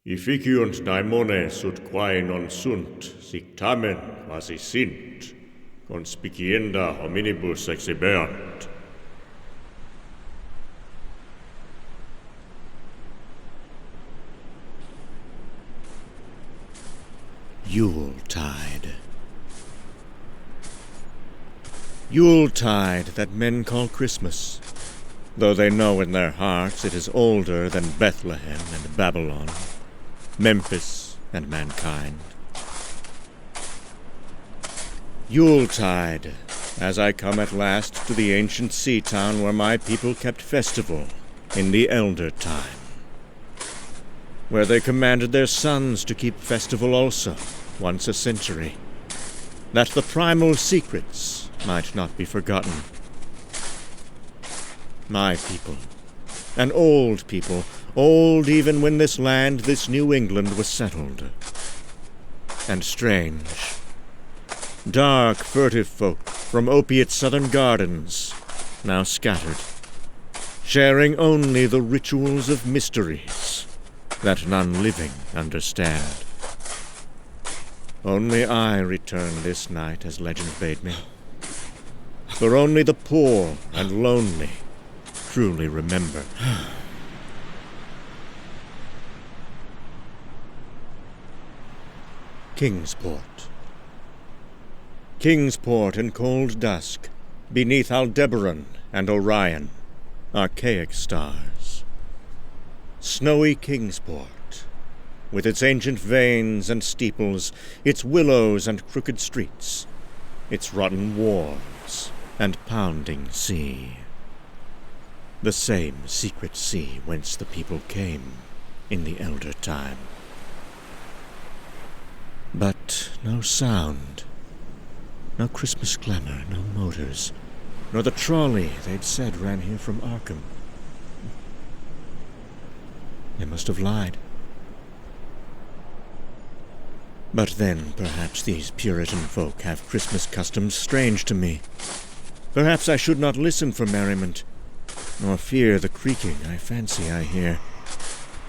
Ificiunt daimones ut quae non sunt, sic tamen quasi sint, conspicienda hominibus exhibeant. Yuletide. Yuletide that men call Christmas, though they know in their hearts it is older than Bethlehem and Babylon, Memphis and mankind. Yuletide, as I come at last to the ancient sea town where my people kept festival in the elder time, where they commanded their sons to keep festival also, once a century, that the primal secrets might not be forgotten. My people, an old people, old even when this land, this New England, was settled. And strange, dark, furtive folk from opiate southern gardens, now scattered, sharing only the rituals of mysteries that none living understand. Only I return this night as legend bade me, for only the poor and lonely truly remember. Kingsport. Kingsport in cold dusk, beneath Aldebaran and Orion, archaic stars. Snowy Kingsport, with its ancient vanes and steeples, its willows and crooked streets, its rotten wharves and pounding sea. The same secret sea whence the people came in the elder time. But no sound, no Christmas glamour, no motors, nor the trolley they'd said ran here from Arkham. They must have lied. But then, perhaps these Puritan folk have Christmas customs strange to me. Perhaps I should not listen for merriment, nor fear the creaking I fancy I hear,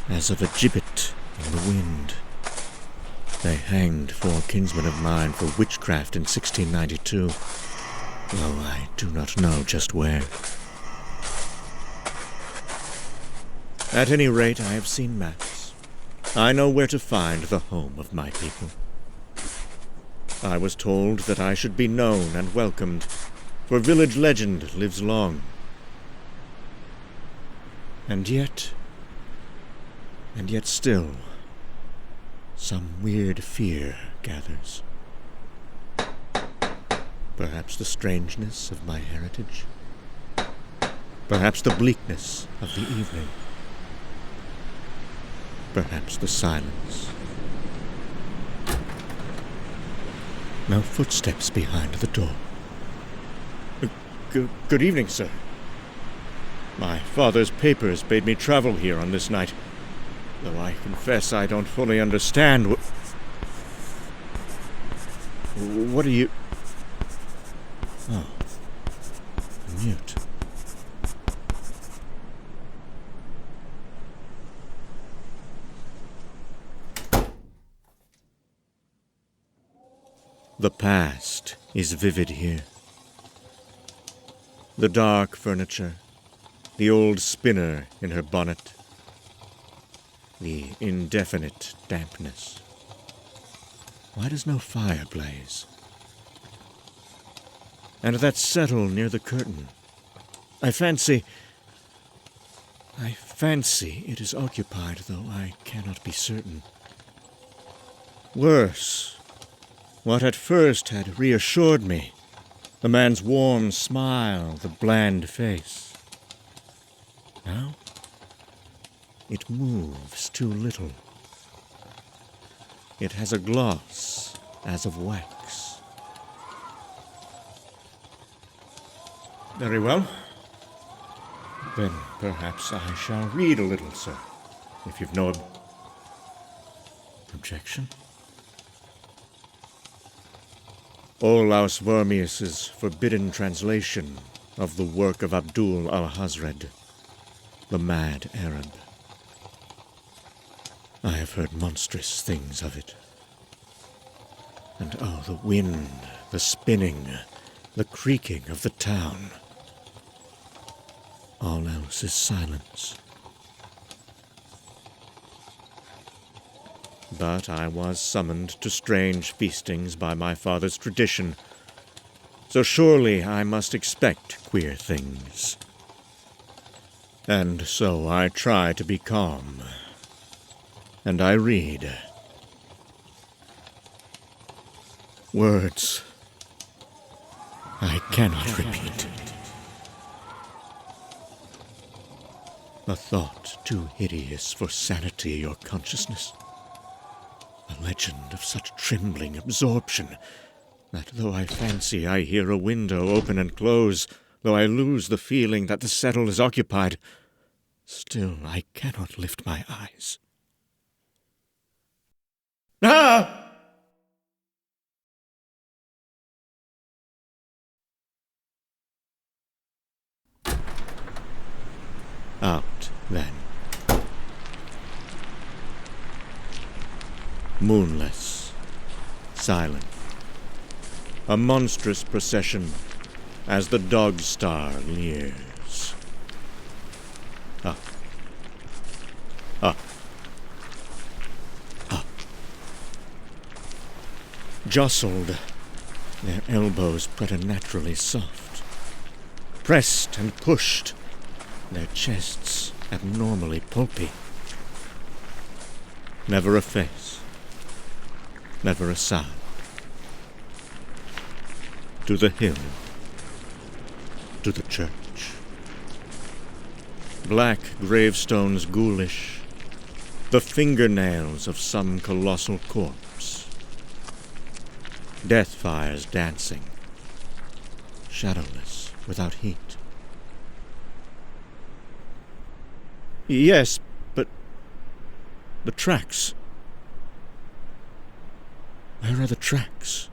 as of a gibbet in the wind. They hanged 4 kinsmen of mine for witchcraft in 1692, though I do not know just where. At any rate, I have seen maps. I know where to find the home of my people. I was told that I should be known and welcomed, for village legend lives long. And yet still, some weird fear gathers. Perhaps the strangeness of my heritage. Perhaps the bleakness of the evening. Perhaps the silence. No footsteps behind the door. Good evening, sir. My father's papers bade me travel here on this night, though I confess I don't fully understand what are you... Oh, mute. The past is vivid here. The dark furniture, the old spinner in her bonnet, the indefinite dampness. Why does no fire blaze? And that settle near the curtain. I fancy it is occupied, though I cannot be certain. Worse, what at first had reassured me, the man's warm smile, the bland face. Now, it moves too little. It has a gloss as of wax. Very well. Then perhaps I shall read a little, sir, if you've no objection. Olaus Wormius's forbidden translation of the work of Abdul al-Hazred, the Mad Arab. I have heard monstrous things of it. And oh, the wind, the spinning, the creaking of the town. All else is silence. But I was summoned to strange feastings by my father's tradition, so surely I must expect queer things. And so I try to be calm, and I read. Words I cannot repeat. A thought too hideous for sanity or consciousness. A legend of such trembling absorption that though I fancy I hear a window open and close, though I lose the feeling that the settle is occupied, still I cannot lift my eyes. Ah! Out, then. Moonless, silent. A monstrous procession as the dog star leers. Up. Up. Up. Jostled, their elbows preternaturally soft. Pressed and pushed, their chests abnormally pulpy. Never a face, never a sound. To the hill, to the church. Black gravestones ghoulish, the fingernails of some colossal corpse. Death fires dancing, shadowless, without heat. Yes, but the tracks. Where are the tracks?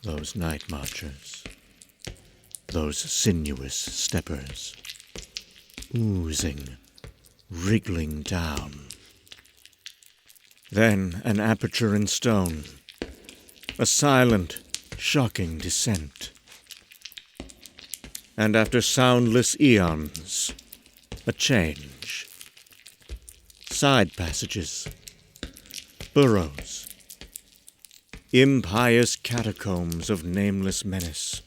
Those night marchers, those sinuous steppers, oozing, wriggling down. Then an aperture in stone, a silent, shocking descent. And after soundless eons, a change. Side passages, burrows, impious catacombs of nameless menace,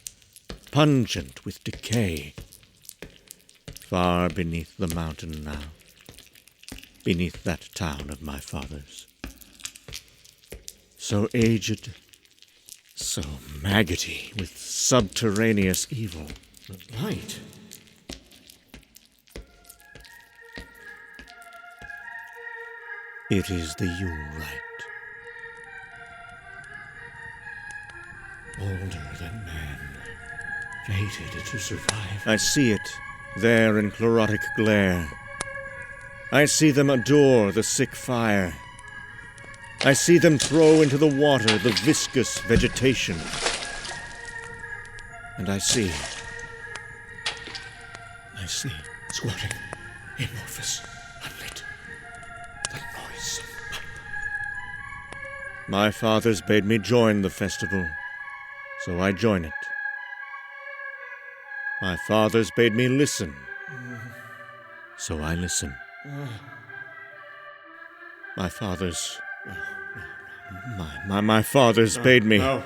pungent with decay. Far beneath the mountain now, beneath that town of my father's. So aged, so maggoty with subterraneous evil. The light. It is the Yule rite. Older than man, fated to survive. I see it, there in chlorotic glare. I see them adore the sick fire. I see them throw into the water the viscous vegetation. And I see, squatting, amorphous, unlit, the noisome pipe. My fathers bade me join the festival, so I join it. My fathers bade me listen, so I listen. My fathers... My fathers bade me... No.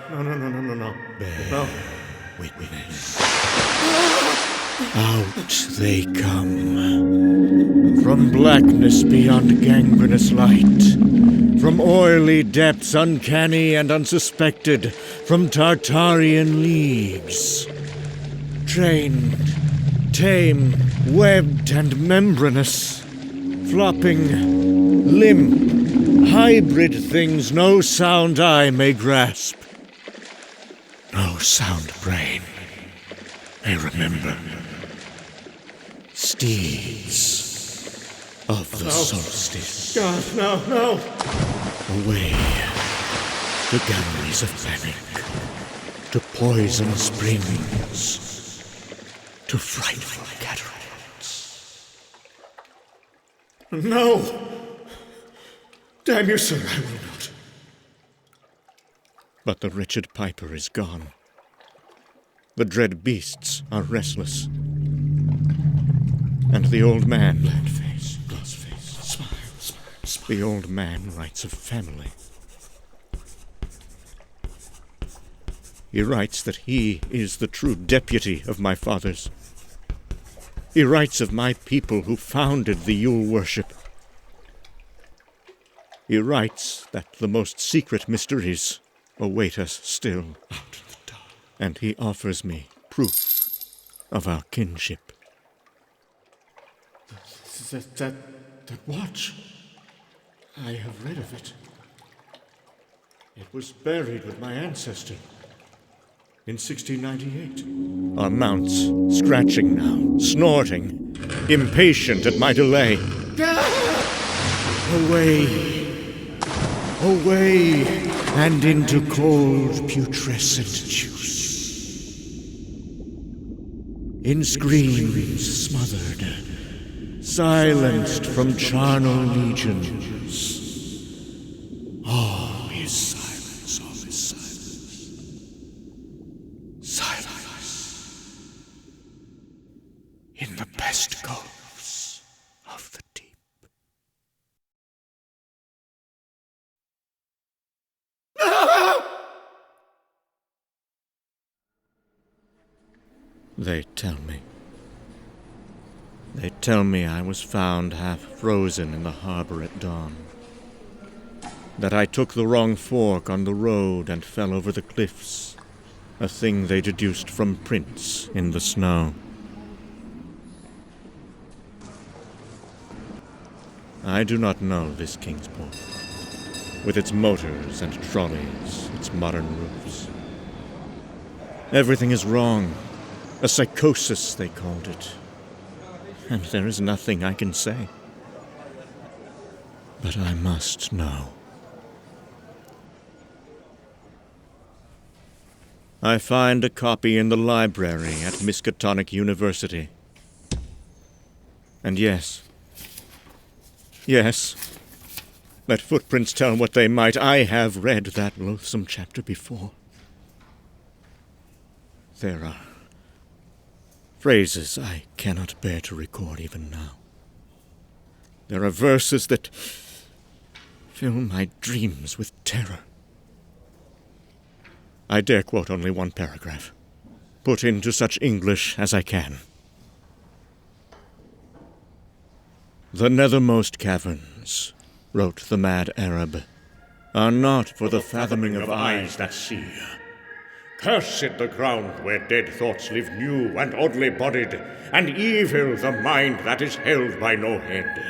Bear witness. Out they come. From blackness beyond gangrenous light. From oily depths uncanny and unsuspected. From Tartarian leagues. Trained, tame, webbed and membranous. Flopping, limp, hybrid things no sound eye may grasp. No sound brain may remember. Steeds, of the solstice. God, no! Away to galleries of panic, to poison springs, to frightful cataracts. No! Damn you, sir, I will not. But the wretched piper is gone. The dread beasts are restless. And the old man... Bland face, glass face, smile. The old man writes of family. He writes that he is the true deputy of my fathers. He writes of my people who founded the Yule worship. He writes that the most secret mysteries await us still Out in the dark. and he offers me proof of our kinship. That watch. I have read of it. It was buried with my ancestor in 1698. Our mounts, scratching now, snorting, impatient at my delay. Away, and into cold putrescent juice. In screams smothered, silenced from charnel legions. All is silence, all is silence. Silence. In the best coves of the deep. They tell me I was found half frozen in the harbor at dawn. That I took the wrong fork on the road and fell over the cliffs, a thing they deduced from prints in the snow. I do not know this Kingsport, with its motors and trolleys, its modern roofs. Everything is wrong. A psychosis, they called it. And there is nothing I can say. But I must know. I find a copy in the library at Miskatonic University. And yes, let footprints tell what they might, I have read that loathsome chapter before. There are phrases I cannot bear to record even now. There are verses that fill my dreams with terror. I dare quote only one paragraph, put into such English as I can. The nethermost caverns, wrote the mad Arab, are not for the fathoming of eyes that see. Cursed the ground where dead thoughts live new and oddly bodied, and evil the mind that is held by no head.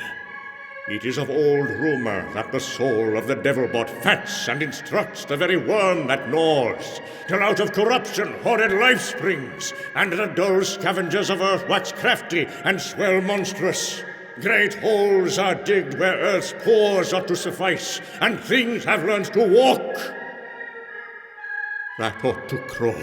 It is of old rumor that the soul of the devil-bot fats and instructs the very worm that gnaws, till out of corruption horrid life springs, and the dull scavengers of earth wax crafty and swell monstrous. Great holes are digged where earth's pores ought to suffice, and things have learned to walk that ought to crawl.